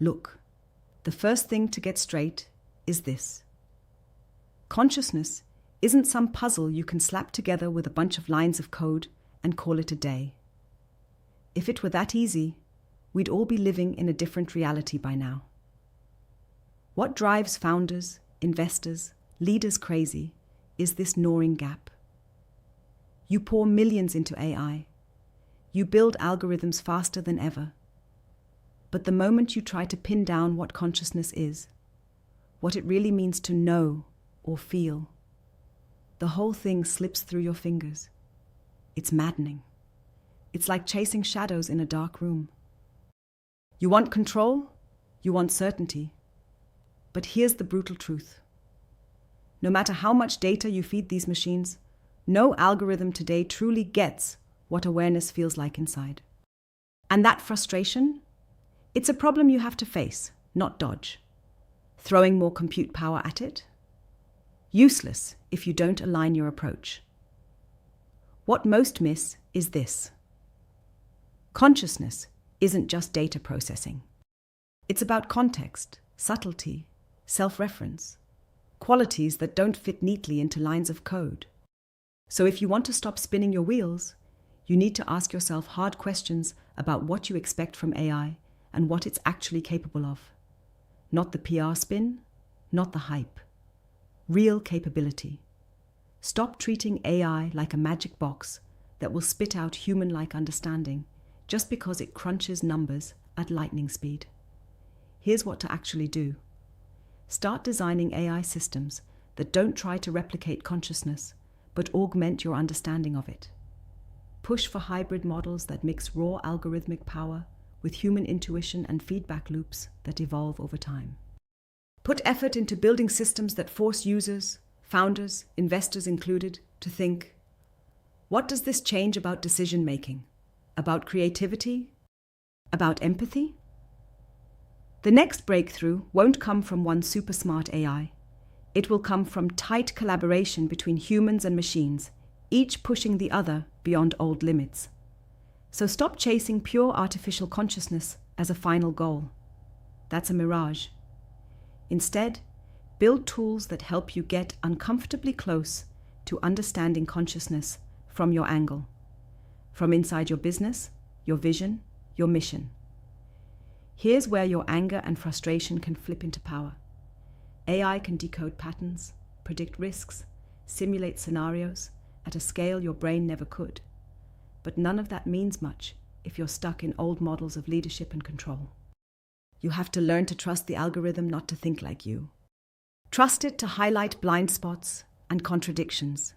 Look, the first thing to get straight is this. Consciousness isn't some puzzle you can slap together with a bunch of lines of code and call it a day. If it were that easy, we'd all be living in a different reality by now. What drives founders, investors, leaders crazy is this gnawing gap. You pour millions into AI. You build algorithms faster than ever. But the moment you try to pin down what consciousness is, what it really means to know or feel, the whole thing slips through your fingers. It's maddening. It's like chasing shadows in a dark room. You want control, you want certainty. But here's the brutal truth. No matter how much data you feed these machines, no algorithm today truly gets what awareness feels like inside. And that frustration, it's a problem you have to face, not dodge. Throwing more compute power at it? Useless if you don't align your approach. What most miss is this. Consciousness isn't just data processing. It's about context, subtlety, self-reference, qualities that don't fit neatly into lines of code. So if you want to stop spinning your wheels, you need to ask yourself hard questions about what you expect from AI and what it's actually capable of. Not the PR spin, not the hype. Real capability. Stop treating AI like a magic box that will spit out human-like understanding just because it crunches numbers at lightning speed. Here's what to actually do. Start designing AI systems that don't try to replicate consciousness, but augment your understanding of it. Push for hybrid models that mix raw algorithmic power with human intuition and feedback loops that evolve over time. Put effort into building systems that force users, founders, investors included, to think, what does this change about decision-making? About creativity? About empathy? The next breakthrough won't come from one super smart AI. It will come from tight collaboration between humans and machines, each pushing the other beyond old limits. So stop chasing pure artificial consciousness as a final goal. That's a mirage. Instead, build tools that help you get uncomfortably close to understanding consciousness from your angle, from inside your business, your vision, your mission. Here's where your anger and frustration can flip into power. AI can decode patterns, predict risks, simulate scenarios at a scale your brain never could. But none of that means much if you're stuck in old models of leadership and control. You have to learn to trust the algorithm not to think like you. Trust it to highlight blind spots and contradictions,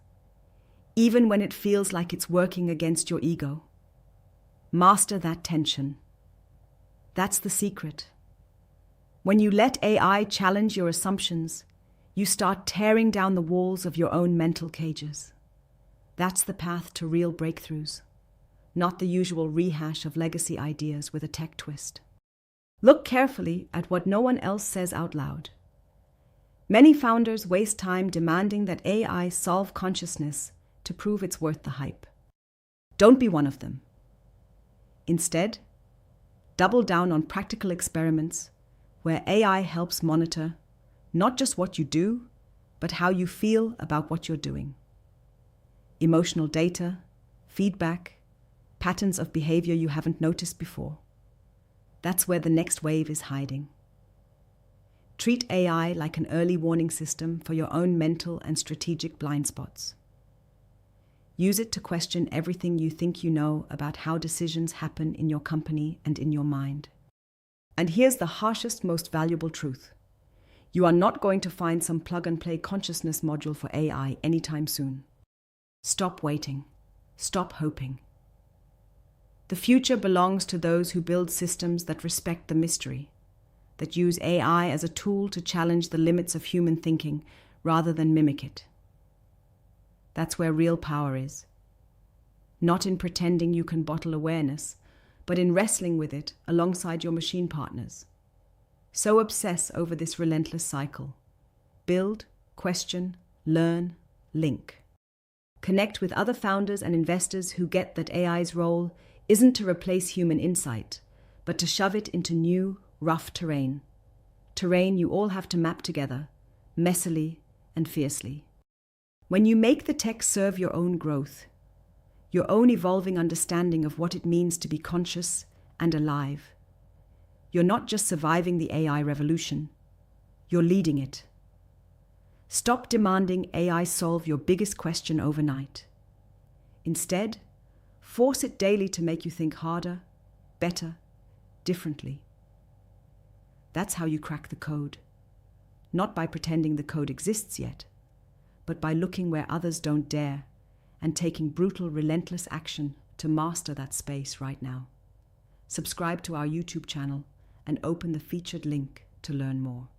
even when it feels like it's working against your ego. Master that tension. That's the secret. When you let AI challenge your assumptions, you start tearing down the walls of your own mental cages. That's the path to real breakthroughs, not the usual rehash of legacy ideas with a tech twist. Look carefully at what no one else says out loud. Many founders waste time demanding that AI solve consciousness to prove it's worth the hype. Don't be one of them. Instead, double down on practical experiments where AI helps monitor not just what you do, but how you feel about what you're doing. Emotional data, feedback, patterns of behavior you haven't noticed before. That's where the next wave is hiding. Treat AI like an early warning system for your own mental and strategic blind spots. Use it to question everything you think you know about how decisions happen in your company and in your mind. And here's the harshest, most valuable truth. You are not going to find some plug-and-play consciousness module for AI anytime soon. Stop waiting. Stop hoping. The future belongs to those who build systems that respect the mystery, that use AI as a tool to challenge the limits of human thinking rather than mimic it. That's where real power is. Not in pretending you can bottle awareness, but in wrestling with it alongside your machine partners. So obsess over this relentless cycle. Build, question, learn, link. Connect with other founders and investors who get that AI's role isn't to replace human insight, but to shove it into new, rough terrain. Terrain you all have to map together, messily and fiercely. When you make the tech serve your own growth, your own evolving understanding of what it means to be conscious and alive, you're not just surviving the AI revolution, you're leading it. Stop demanding AI solve your biggest question overnight. Instead, force it daily to make you think harder, better, differently. That's how you crack the code. Not by pretending the code exists yet, but by looking where others don't dare and taking brutal, relentless action to master that space right now. Subscribe to our YouTube channel and open the featured link to learn more.